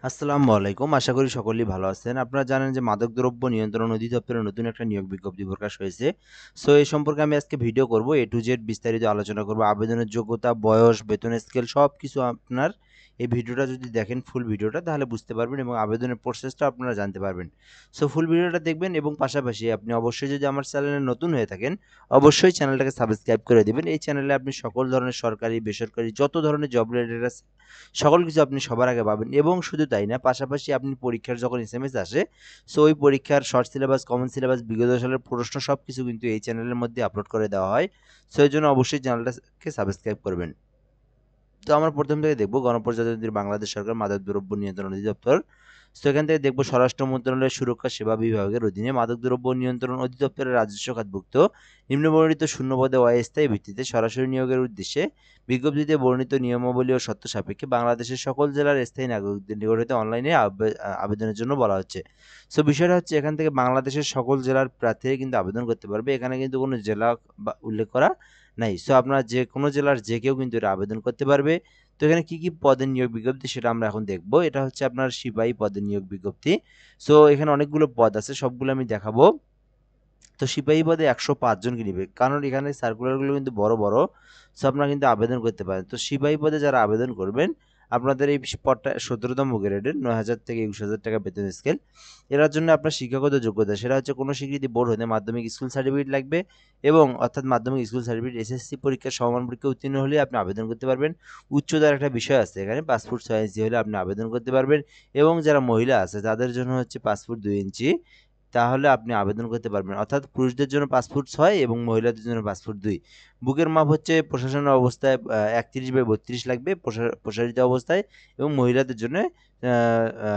আসসালামু আলাইকুম। আশা করি সকলেই ভালো আছেন। আপনারা জানেন যে মাদকদ্রব্য নিয়ন্ত্রণ অধিদপ্তরের নতুন একটা নিয়োগ বিজ্ঞপ্তি প্রকাশ হয়েছে। সো এই সম্পর্কে আমি আজকে ভিডিও করব। A to Z বিস্তারিত আলোচনা করব। আবেদনের যোগ্যতা, বয়স, বেতন স্কেল সবকিছু আপনার এই ভিডিওটা যদি দেখেন ফুল ভিডিওটা তাহলে বুঝতে পারবেন এবং আবেদনের প্রসেসটা আপনারা জানতে পারবেন। সো ফুল ভিডিওটা দেখবেন এবং পাশাপাশি আপনি অবশ্যই যদি আমার চ্যানেলে নতুন হয়ে থাকেন, অবশ্যই চ্যানেলটাকে সাবস্ক্রাইব করে দিবেন। এই চ্যানেলে আপনি সকল ধরনের সরকারি, বেসরকারি যত ধরনের জব রিলেটেড আছে সকল কিছু আপনি সবার আগে পাবেন এবং শুধু তাই না, পাশাপাশি আপনি পরীক্ষার যখন এসএমএস আসে, সো ওই পরীক্ষার শর্ট সিলেবাস, কমন সিলেবাস, বিগত সালের প্রশ্ন সবকিছু কিন্তু এই চ্যানেলের মধ্যে আপলোড করে দেওয়া হয়। সো এর জন্য অবশ্যই চ্যানেলটাকে সাবস্ক্রাইব করবেন। তো আমরা প্রথম থেকে দেখব গণপ্রজাতন্ত্রী বাংলাদেশ সরকার মাদকদ্রব্য নিয়ন্ত্রণ অধিদপ্তর। সো এখান থেকে দেখব স্বরাষ্ট্র মন্ত্রণালয়ের সুরক্ষা সেবা বিভাগের অধীনে মাদকদ্রব্য নিয়ন্ত্রণ অধিদপ্তরের রাজস্ব খাতভুক্ত নিম্নবর্ণিত শূন্যপদে অস্থায়ী ভিত্তিতে সরাসরি নিয়োগের উদ্দেশ্যে বিজ্ঞপ্তিতে বর্ণিত নিয়মাবলী ও শর্ত সাপেক্ষে বাংলাদেশের সকল জেলার স্থায়ী নাগরিকদের নিকট হতে অনলাইনে আবেদনের জন্য বলা হচ্ছে। সো বিষয়টা হচ্ছে এখান থেকে বাংলাদেশের সকল জেলার প্রার্থীরা কিন্তু আবেদন করতে পারবে। এখানে কিন্তু কোনো জেলা বা উল্লেখ করা নাই। সো আপনারা যে কোনো জেলার যে কেউ কিন্তু এটা আবেদন করতে পারবে। তো এখানে কি পদের নিয়োগ বিজ্ঞপ্তি সেটা আমরা এখন দেখব। এটা হচ্ছে আপনার সিপাহী পদের নিয়োগ বিজ্ঞপ্তি। সো এখানে অনেকগুলো পদ আছে, সবগুলো আমি দেখাবো। তো সিপাহী পদে ১০৫ জনকে নিবে। কারণ এখানে সার্কুলারগুলো কিন্তু বড়, বড়। সো আপনারা কিন্তু আবেদন করতে পারেন। তো সিপাহী পদে যারা আবেদন করবেন, আপনাদের এই পদটা ১৭তম গ্রেডের ৯,০০০ থেকে ২১,০০০ টাকা বেতন স্কেল। এটার জন্য আপনার শিক্ষাগত যোগ্যতা সেটা হচ্ছে কোনো স্বীকৃতি বোর্ড হতে মাধ্যমিক স্কুল সার্টিফিকেট লাগবে এবং অর্থাৎ মাধ্যমিক স্কুল সার্টিফিকেট, এসএসসি পরীক্ষার সমমান পরীক্ষায় উত্তীর্ণ হলে আপনি আবেদন করতে পারবেন। উচ্চতার একটা বিষয় আছে এখানে, ৫ ফুট ৬ ইঞ্চি হলে আপনি আবেদন করতে পারবেন এবং যারা মহিলা আছে তাদের জন্য হচ্ছে ৫ ফুট ২ ইঞ্চি, তাহলে আপনি আবেদন করতে পারবেন। অর্থাৎ পুরুষদের জন্য ৫ ফুট ৬ এবং মহিলাদের জন্য ৫ ফুট ২। বুকের মাপ হচ্ছে প্রশাসনের অবস্থায় ৩১/৩২ লাগবে প্রসারিত অবস্থায় এবং মহিলাদের জন্য আ আ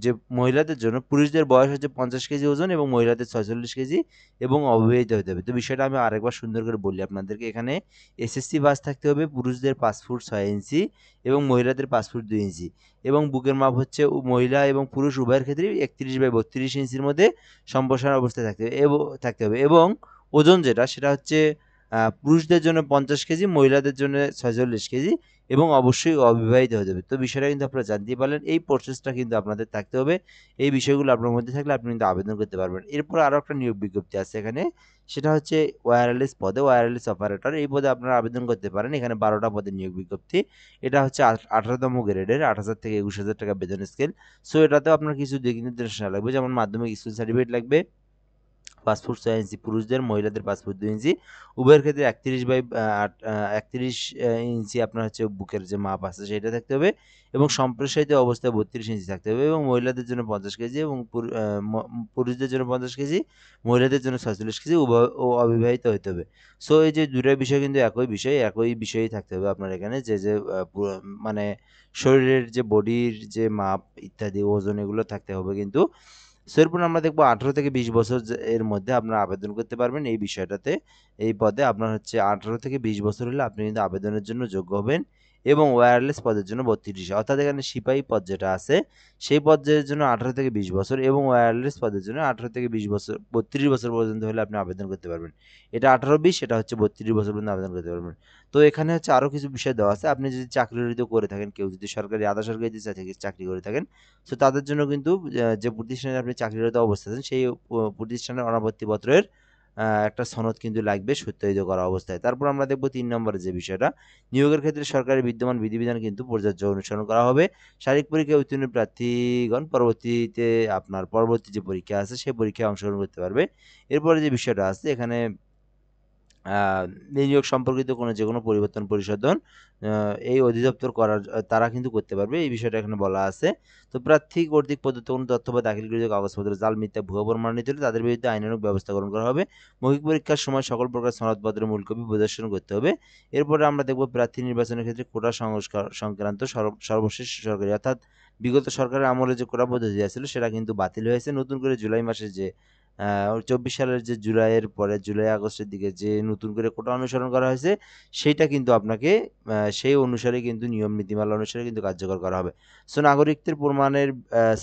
যে মহিলাদের জন্য পুরুষদের বয়স হচ্ছে ৫০ কেজি ওজন এবং মহিলাদের ৪৬ কেজি এবং অবিবাহিত হতে হবে। তো বিষয়টা আমি আরেকবার সুন্দর করে বলি আপনাদেরকে। এখানে এসএসসি পাস থাকতে হবে, পুরুষদের ৫ ফুট ৬ ইঞ্চি এবং মহিলাদের ৫ ফুট ২ ইঞ্চি এবং বুকের মাপ হচ্ছে মহিলা এবং পুরুষ উভয়ের ক্ষেত্রেই ৩১/৩২ ইঞ্চির মধ্যে সম্প্রসারণ অবস্থায় থাকতে হবে এবং ওজন যেটা সেটা হচ্ছে পুরুষদের জন্য ৫০ কেজি, মহিলাদের জন্য ৪৬ কেজি এবং অবশ্যই অবিবাহিত হতে হবে। তো বিষয়টা কিন্তু আপনারা জানতেই পারলেন। এই প্রসেসটা কিন্তু আপনাদের থাকতে হবে। এই বিষয়গুলো আপনার মধ্যে থাকলে আপনি কিন্তু আবেদন করতে পারবেন। এরপর আরো একটা নিয়োগ বিজ্ঞপ্তি আছে এখানে। সেটা হচ্ছে ওয়্যারলেস পদে, ওয়্যারলেস অপারেটর। এই পদে আপনারা আবেদন করতে পারেন। এখানে ১২ টা পদের নিয়োগ বিজ্ঞপ্তি। এটা হচ্ছে ১৮তম গ্রেডের ৮,০০০ থেকে ২১,০০০ টাকা বেতন স্কেল। সো এটাতেও আপনার কিছু দিক নির্দেশনা লাগবে। যেমন মাধ্যমিক স্কুল সার্টিফিকেট লাগবে, ৫ ফুট ৬ ইঞ্চি পুরুষদের, মহিলাদের ৫ ফুট ২ ইঞ্চি। উভয়ের ক্ষেত্রে ৩১ ইঞ্চি আপনার হচ্ছে বুকের যে মাপ আছে সেটা থাকতে হবে এবং সম্প্রসারিত অবস্থায় ৩২ ইঞ্চি থাকতে হবে এবং মহিলাদের জন্য ৫০ কেজি এবং পুরুষদের জন্য ৫০ কেজি, মহিলাদের জন্য ৪৬ কেজি, উভয় ও অবিবাহিত হইতে হবে। সো এই যে ২ টা বিষয় কিন্তু একই বিষয়, একই বিষয়েই থাকতে হবে আপনার এখানে যে মানে শরীরের যে বডির যে মাপ ইত্যাদি ওজন এগুলো থাকতে হবে কিন্তু। সো এরপর আমরা দেখব ১৮ থেকে ২০ বছর এর মধ্যে আপনারা আবেদন করতে পারবেন এই বিষয়টাতে। এই পদে আপনার হচ্ছে ১৮ থেকে ২০ বছর হলে আপনি কিন্তু আবেদনের জন্য যোগ্য হবেন এবং ওয়্যারলেস পদের জন্য ৩২, অর্থাৎ এখানে সিপাহী পদ যেটা আছে সেই পদের জন্য ১৮ থেকে ২০ বছর এবং ওয়্যারলেস পদের জন্য ১৮ থেকে ২০ বছর ৩২ বছর পর্যন্ত হলে আপনি আবেদন করতে পারবেন। এটা ১৮-২০, এটা হচ্ছে ৩২ বছর পর্যন্ত আবেদন করতে পারবেন। তো এখানে হচ্ছে আরো কিছু বিষয় দেওয়া আছে। আপনি যদি চাকরি করে থাকেন, কেউ যদি সরকারি, আধা সরকারি চাকরি করে থাকেন, সো তাদের জন্য কিন্তু যে প্রতিষ্ঠানে আপনি চাকরিরত অবস্থায় আছেন সেই প্রতিষ্ঠানের অনাপত্তিপত্রের একটা সনদ কিন্তু লাগবে সত্যায়িত করা অবস্থায়। তারপর আমরা দেখব ৩ নম্বরে যে বিষয়টা, নিয়োগের ক্ষেত্রে সরকারের বিদ্যমান বিধিবিধান কিন্তু প্রযোজ্য অনুসরণ করা হবে। শারীরিক পরীক্ষায় উত্তীর্ণ প্রার্থীগণ পরবর্তীতে আপনার পরবর্তী যে পরীক্ষা আছে সেই পরীক্ষায় অংশগ্রহণ করতে পারবে। এরপরে যে বিষয়টা আছে এখানে আ নিয়োগ সম্পর্কিত যেকোনো পরিবর্তন পরিশোধন আ এই অধিদপ্তর তারা কিন্তু করতে পারবে। এই বিষয়টা এখানে বলা আছে। তো প্রার্থী কর্তৃক প্রদত্ত কোনো তথ্য বা দাখিলকৃত কাগজপত্র জাল, মিথ্যা, ভুয়া প্রমাণিত হলে তাদের বিরুদ্ধে আইনানুগ ব্যবস্থা গ্রহণ করা হবে। মৌখিক পরীক্ষার সময় সকল প্রকার সনদপত্রের মূল কপি প্রদর্শন করতে হবে। এরপরে আমরা দেখব প্রার্থী নির্বাচনের ক্ষেত্রে কোটা সংস্কার সংক্রান্ত সর্বশেষ সরকারি, অর্থাৎ বিগত সরকারের আমলে যে কোটা পদ্ধতি ছিল সেটা কিন্তু বাতিল হয়েছে। নতুন করে জুলাই মাসে যে ২৪ সালের যে জুলাইয়ের পরে জুলাই-আগস্টের দিকে যে নতুন করে কোটা অনুসরণ করা হয়েছে, সেইটা কিন্তু আপনাকে সেই অনুসারে কিন্তু নিয়ম নীতিমালা অনুসারে কিন্তু কার্যকর করা হবে। সো নাগরিকদের প্রমাণের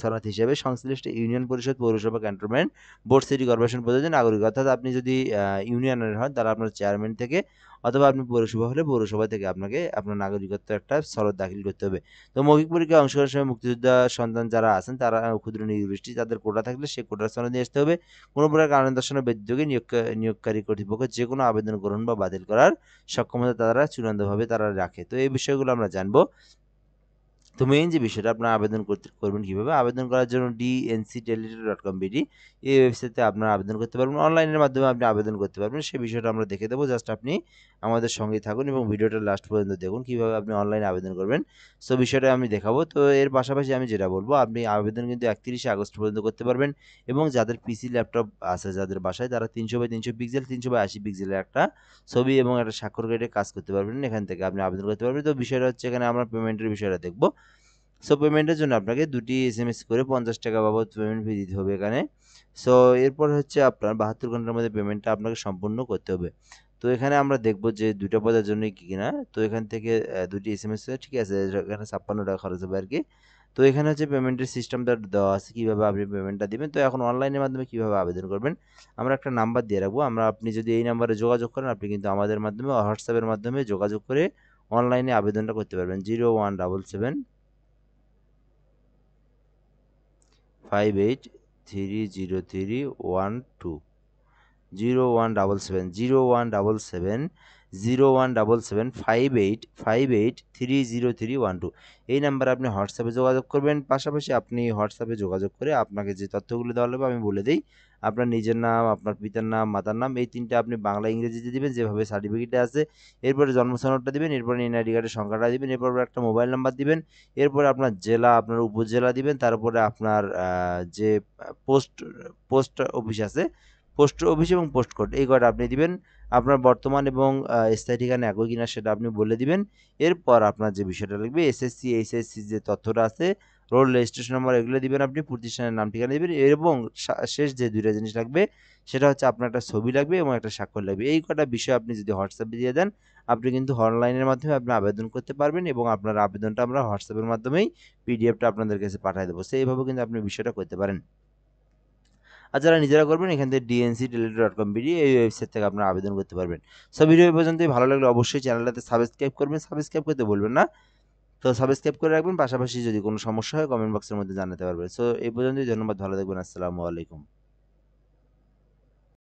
সনদ হিসেবে সংশ্লিষ্ট ইউনিয়ন পরিষদ, পৌরসভা, ক্যান্টনমেন্ট, বোর্ড, সিটি কর্পোরেশন পদ্ধতিতে নাগরিক, অর্থাৎ আপনি যদি ইউনিয়নের হন তাহলে আপনার চেয়ারম্যান থেকে অথবা আপনি পৌরসভা হলে পৌরসভা থেকে আপনাকে আপনার নাগরিকত্ব একটা সনদ দাখিল করতে হবে। তো মৌখিক পরীক্ষায় অংশগ্রহণের সময় মুক্তিযোদ্ধা সন্তান যারা আছেন তারা ক্ষুদ্র নিগোষ্ঠী তাদের কোটা থাকলে সেই কোটার সনদ নিয়ে আসতে হবে। কোনো প্রকার কারণ দর্শানো ব্যতিরেকে নিয়োগকারী কর্তৃপক্ষ যেকোনো আবেদন গ্রহণ বা বাতিল করার সক্ষমতা তারা চূড়ান্তভাবে তারা রাখে। তো এই বিষয়গুলো আমরা জানবো। তো মেইন যে বিষয়টা আপনারা আবেদন করবেন কিভাবে? আবেদন করার জন্য dncteletra.com.bd এই ওয়েবসাইটে আপনারা আবেদন করতে পারবেন। অনলাইনের মাধ্যমে আপনি আবেদন করতে পারবেন। সেই বিষয়টা আমরা দেখে দেব। জাস্ট আপনি আমাদের সঙ্গেই থাকুন এবং ভিডিওটা লাস্ট পর্যন্ত দেখুন কিভাবে আপনি অনলাইনে আবেদন করবেন। সো বিষয়টা আমি দেখাবো। তো এর পাশাপাশি আমি যেটা বলবো, আপনি আবেদন কিন্তু 31শে আগস্ট পর্যন্ত করতে পারবেন এবং যাদের পিসি, ল্যাপটপ আছে যাদের বাসায় তারা 300x300 পিক্সেল, 300x80 পিক্সেলের একটা ছবি এবং একটা স্বাক্ষর কেটে কাজ করতে পারবেন। এখান থেকে আপনি আবেদন করতে পারবেন। তো বিষয়টা হচ্ছে এখানে আমরা পেমেন্টের বিষয়টা দেখব। সো পেমেন্টের জন্য আপনাকে 2টি এসএমএস করে ৳50 বাবদ পেমেন্ট ফি দিতে হবে এখানে। সো এরপর হচ্ছে আপনার 72 ঘন্টার মধ্যে পেমেন্টটা আপনাকে সম্পূর্ণ করতে হবে। তো এখানে আমরা দেখব যে ২ টা পদের জন্যই কি কিনা। তো এখান থেকে ২টি এসএমএস ঠিক আছে, এখানে ৳৫৬ খরচ হবে আরকি। তো এখানে হচ্ছে পেমেন্টের সিস্টেমটা দেওয়া আছে কিভাবে আপনি পেমেন্টটা দিবেন। তো এখন অনলাইনের মাধ্যমে কিভাবে আবেদন করবেন, আমরা একটা নাম্বার দিয়ে রাখবো। আপনি যদি এই নাম্বারে যোগাযোগ করেন আপনি কিন্তু আমাদের মাধ্যমে WhatsApp এর মাধ্যমে যোগাযোগ করে অনলাইনে আবেদনটা করতে পারবেন। 0177 583031 0177 এই নাম্বারে আপনি হোয়াটসঅ্যাপে যোগাযোগ করবেন। পাশাপাশি আপনি হোয়াটসঅ্যাপে যোগাযোগ করে আপনাকে যে তথ্যগুলো দেওয়া লাগবে আমি বলে দেই। আপনার নিজের নাম, আপনার পিতার নাম, মাতার নাম এই ৩ টা আপনি বাংলা ইংরেজিতে দিবেন যেভাবে সার্টিফিকেটে আছে। এরপরে জন্ম সনদটা দিবেন, এরপরে এনআইডি কার্ডের সংখ্যাটা দিবেন, এরপর একটা মোবাইল নাম্বার দিবেন, এরপরে আপনার জেলা, আপনার উপজেলা দিবেন, তারপরে আপনার যে পোস্ট পোস্ট অফিস আছে পোস্ট অফিস এবং পোস্ট কোড এই কয়টা আপনি দিবেন। আপনার বর্তমান এবং স্থায়ী ঠিকানা একই কিনা সেটা আপনি বলে দিবেন। এরপর আপনার যে বিষয়টা লাগবে এসএসসি, এইচএসসি যে তথ্যটা আছে, রোল রেজিস্ট্রেশন নাম্বার এগুলো দিবেন আপনি, প্রতিষ্ঠানের নাম ঠিকানা দিবেন এবং শেষ যে ২ টা জিনিস লাগবে সেটা হচ্ছে আপনার একটা ছবি লাগবে এবং একটা স্বাক্ষর লাগবে। এই কটা বিষয় আপনি যদি হোয়াটসঅ্যাপে দিয়ে দেন, আপনি কিন্তু অনলাইনের মাধ্যমে আপনি আবেদন করতে পারবেন এবং আপনার আবেদনটা আমরা হোয়াটসঅ্যাপের মাধ্যমেই পিডিএফটা আপনাদের কাছে পাঠায় দেবো। সো এইভাবে কিন্তু আপনি বিষয়টা করতে পারেন। আর যারা নিজেরা করবেন এখান থেকে dncteletra.com.bd এই ওয়েবসাইট থেকে আপনারা আবেদন করতে পারবেন। সো ভিডিও এই পর্যন্তই। ভালো লাগলে অবশ্যই চ্যানেলটাতে সাবস্ক্রাইব করবেন। সাবস্ক্রাইব করতে ভুলবেন না। তো সাবস্ক্রাইব করে রাখবেন। পাশাপাশি যদি কোনো সমস্যা হয় কমেন্ট বক্সের মধ্যে জানাতে পারবেন। সো এই পর্যন্তই। ধন্যবাদ। ভালো থাকবেন। আসসালামু আলাইকুম।